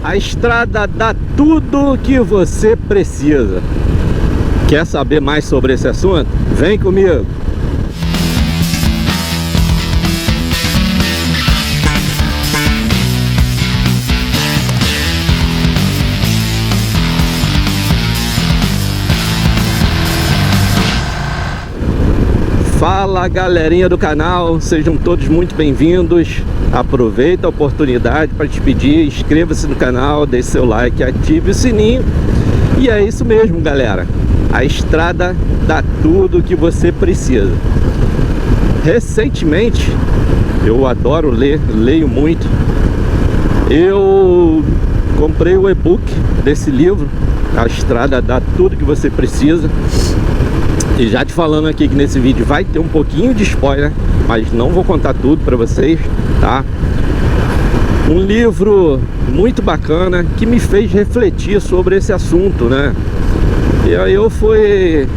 A estrada dá tudo que você precisa. Quer saber mais sobre esse assunto? Vem comigo! Fala galerinha do canal, sejam todos muito bem-vindos. Aproveita a oportunidade para te pedir, inscreva-se no canal, deixe seu like, ative o sininho. E é isso mesmo, galera. A estrada dá tudo o que você precisa. Recentemente, eu adoro ler, leio muito. Eu comprei o e-book desse livro, A Estrada Dá Tudo que Você Precisa. E já te falando aqui que nesse vídeo vai ter um pouquinho de spoiler, mas não vou contar tudo pra vocês, tá? Um livro muito bacana que me fez refletir sobre esse assunto, né? E aí eu fui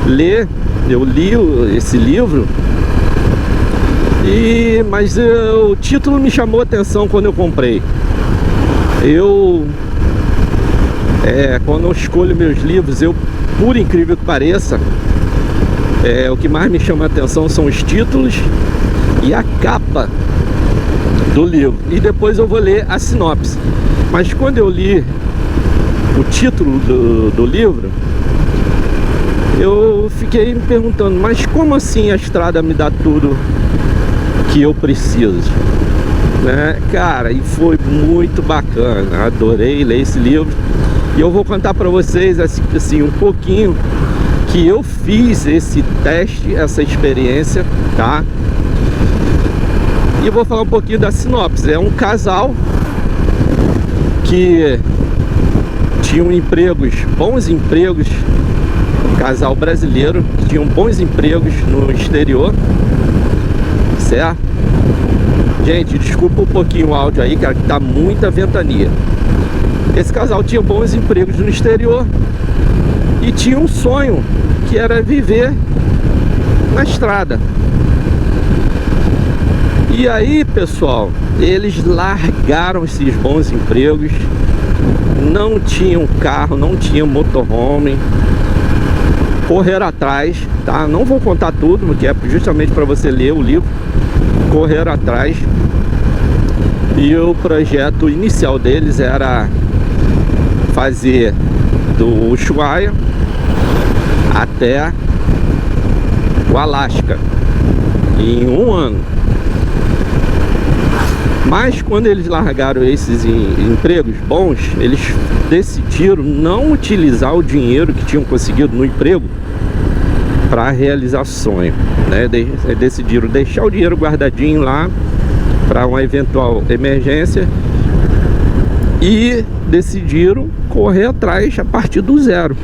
ler, eu li esse livro, mas o título me chamou a atenção quando eu comprei. Quando eu escolho meus livros, por incrível que pareça, o que mais me chama a atenção são os títulos e a capa do livro. E depois eu vou ler a sinopse. Mas quando eu li o título do livro, eu fiquei me perguntando, mas como assim a estrada me dá tudo que eu preciso? Né? Cara, e foi muito bacana. Adorei ler esse livro. E eu vou contar pra vocês assim um pouquinho que eu fiz esse teste, essa experiência, tá? E eu vou falar um pouquinho da sinopse. É um casal que tinham empregos, bons empregos, um casal brasileiro que tinham bons empregos no exterior, certo? Gente, desculpa um pouquinho o áudio aí, cara, que tá muita ventania. Esse casal tinha bons empregos no exterior e tinha um sonho, que era viver na estrada. E aí, pessoal, eles largaram esses bons empregos, não tinham carro, não tinham motorhome, correram atrás, tá? Não vou contar tudo, porque é justamente para você ler o livro. Correram atrás. E o projeto inicial deles era fazer do Ushuaia até o Alasca em um ano. Mas quando eles largaram esses empregos bons, eles decidiram não utilizar o dinheiro que tinham conseguido no emprego para realizar sonho, né? Decidiram deixar o dinheiro guardadinho lá para uma eventual emergência e decidiram correr atrás a partir do zero.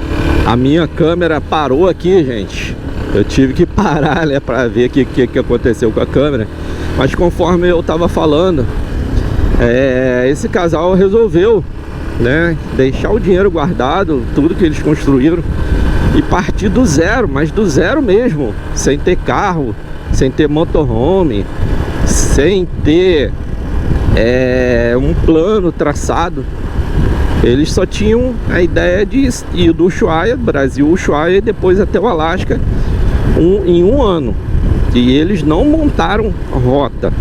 A minha câmera parou aqui, gente. Eu tive que parar, né, para ver o que aconteceu com a câmera. Mas conforme eu tava falando, esse casal resolveu, né, deixar o dinheiro guardado, tudo que eles construíram, e partir do zero, mas do zero mesmo, sem ter carro, sem ter motorhome, sem ter um plano traçado. Eles só tinham a ideia de ir do Ushuaia, Brasil, Ushuaia, e depois até o Alasca em um ano. E eles não montaram rota,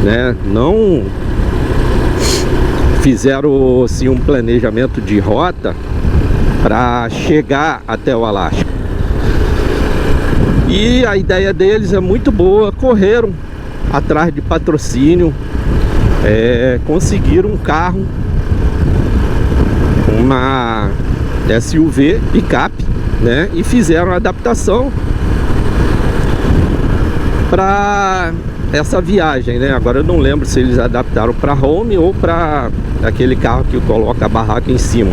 né? Não fizeram assim um planejamento de rota para chegar até o Alasca. E a ideia deles é muito boa. Correram atrás de patrocínio, conseguiram um carro, uma SUV picape, né? E fizeram a adaptação para essa viagem, né? Agora eu não lembro se eles adaptaram para home ou para aquele carro que coloca a barraca em cima.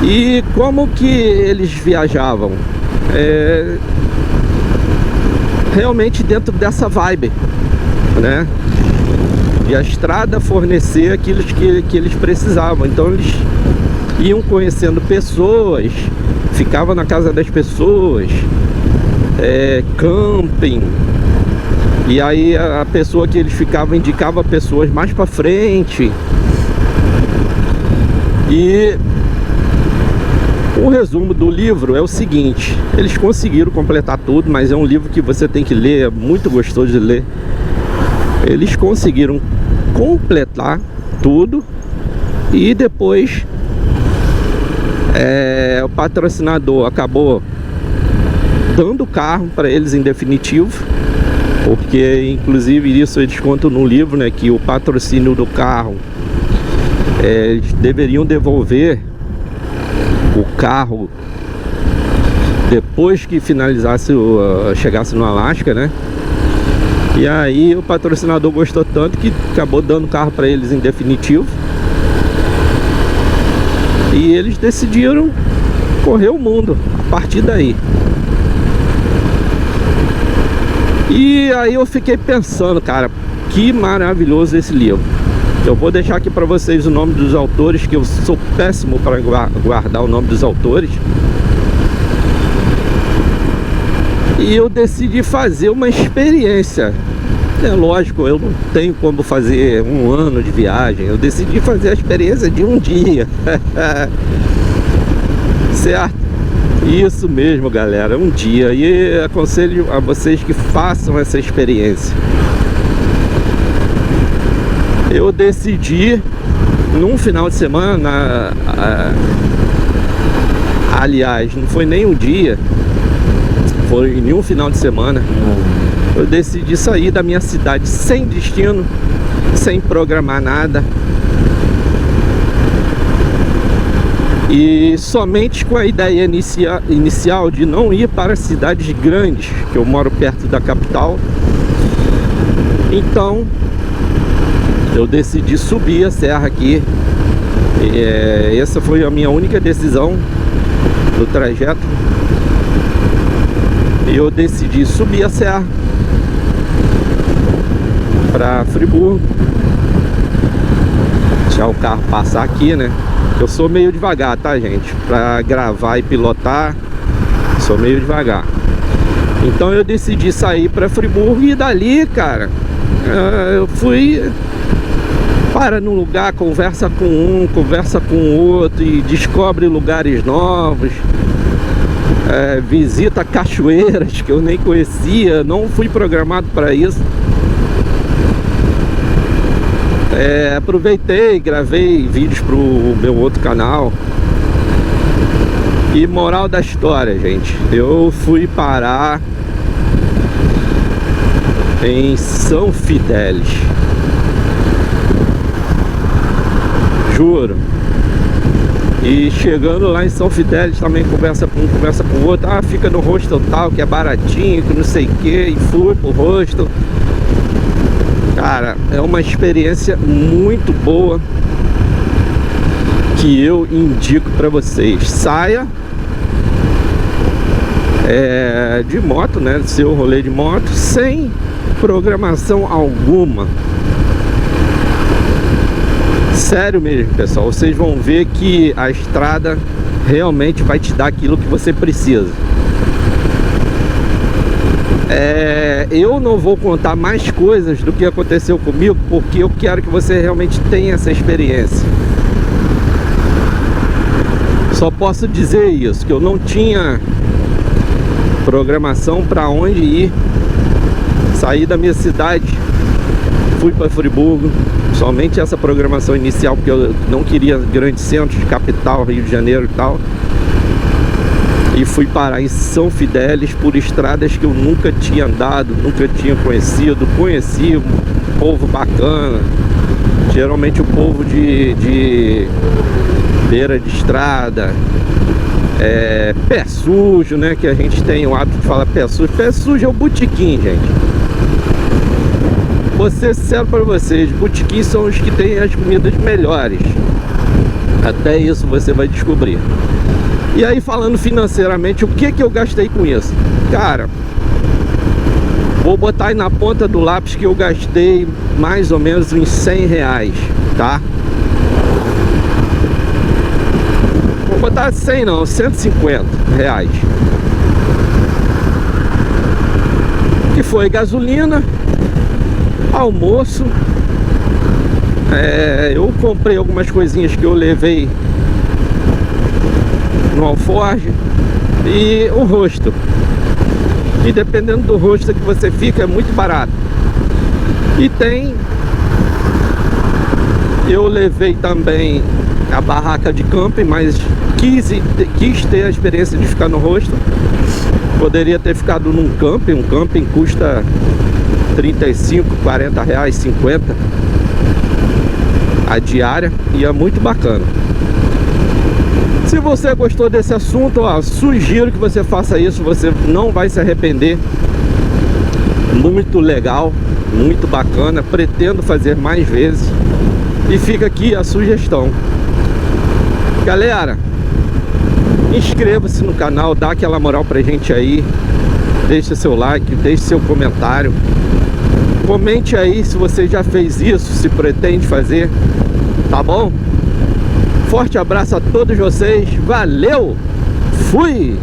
E como que eles viajavam? Realmente dentro dessa vibe, né? E a estrada fornecer aquilo que eles precisavam. Então eles iam conhecendo pessoas, ficavam na casa das pessoas, camping, E aí a pessoa que eles ficavam indicava pessoas mais pra frente. E o resumo do livro é o seguinte: eles conseguiram completar tudo, mas é um livro que você tem que ler, é muito gostoso de ler. Eles conseguiram completar tudo e depois o patrocinador acabou dando o carro para eles em definitivo, porque inclusive isso eles contam no livro, né, que o patrocínio do carro, eles deveriam devolver o carro depois que finalizasse chegasse no Alasca, né? E aí o patrocinador gostou tanto que acabou dando o carro para eles em definitivo. E eles decidiram correr o mundo a partir daí. E aí eu fiquei pensando, cara, que maravilhoso esse livro. Eu vou deixar aqui para vocês o nome dos autores, que eu sou péssimo para guardar o nome dos autores. E eu decidi fazer uma experiência. É lógico, eu não tenho como fazer um ano de viagem. Eu decidi fazer a experiência de um dia. Certo? Isso mesmo, galera, um dia. E aconselho a vocês que façam essa experiência. Eu decidi num final de semana, aliás, não foi nem um dia, foi em um final de semana, eu decidi sair da minha cidade sem destino, sem programar nada, e somente com a ideia inicial de não ir para cidades grandes, que eu moro perto da capital. Então eu decidi subir a serra aqui. Essa foi a minha única decisão do trajeto. Eu decidi subir a serra para Friburgo. Deixar o carro passar aqui, né? Eu sou meio devagar, tá, gente? Para gravar e pilotar, sou meio devagar. Então eu decidi sair para Friburgo e dali, cara, eu fui... Para num lugar, conversa com um, conversa com o outro e descobre lugares novos. Visita cachoeiras que eu nem conhecia, não fui programado para isso. Aproveitei, gravei vídeos pro meu outro canal. E moral da história, gente, eu fui parar em São Fidélis. Juro. E chegando lá em São Fidélis também conversa com um, conversa com o outro. Ah, fica no hostel tal, que é baratinho, que não sei o que. E fui pro hostel. Cara, é uma experiência muito boa que eu indico pra vocês. Saia de moto, né? Seu rolê de moto, sem programação alguma. Sério mesmo, pessoal, vocês vão ver que a estrada realmente vai te dar aquilo que você precisa. Eu não vou contar mais coisas do que aconteceu comigo, porque eu quero que você realmente tenha essa experiência. Só posso dizer isso, que eu não tinha programação para onde ir. Saí da minha cidade, fui para Friburgo. Somente essa programação inicial, porque eu não queria grandes centros, capital, Rio de Janeiro e tal. E fui parar em São Fidélis por estradas que eu nunca tinha andado, nunca tinha conhecido. Conheci um povo bacana, geralmente o povo de beira de estrada, pé sujo, né? Que a gente tem o hábito de falar pé sujo. Pé sujo é o botequim, gente. Vou ser sincero para vocês, botequins são os que têm as comidas melhores. Até isso você vai descobrir. E aí, falando financeiramente, o que eu gastei com isso? Cara, vou botar aí na ponta do lápis que eu gastei mais ou menos uns 100 reais, tá? Vou botar 100 não, 150 reais. que foi gasolina, almoço. Eu comprei algumas coisinhas que eu levei no alforge e o rosto. E dependendo do rosto que você fica, é muito barato. E eu levei também a barraca de camping, mas quis ter a experiência de ficar no rosto. Poderia ter ficado num camping. Um camping custa 35, 40 reais, 50 a diária, e é muito bacana. Se você gostou desse assunto, ó, sugiro que você faça isso, você não vai se arrepender. Muito legal, muito bacana, pretendo fazer mais vezes. E fica aqui a sugestão. Galera, inscreva-se no canal, dá aquela moral pra gente aí. Deixa seu like, deixe seu comentário. Comente aí se você já fez isso, se pretende fazer, tá bom? Forte abraço a todos vocês, valeu, fui!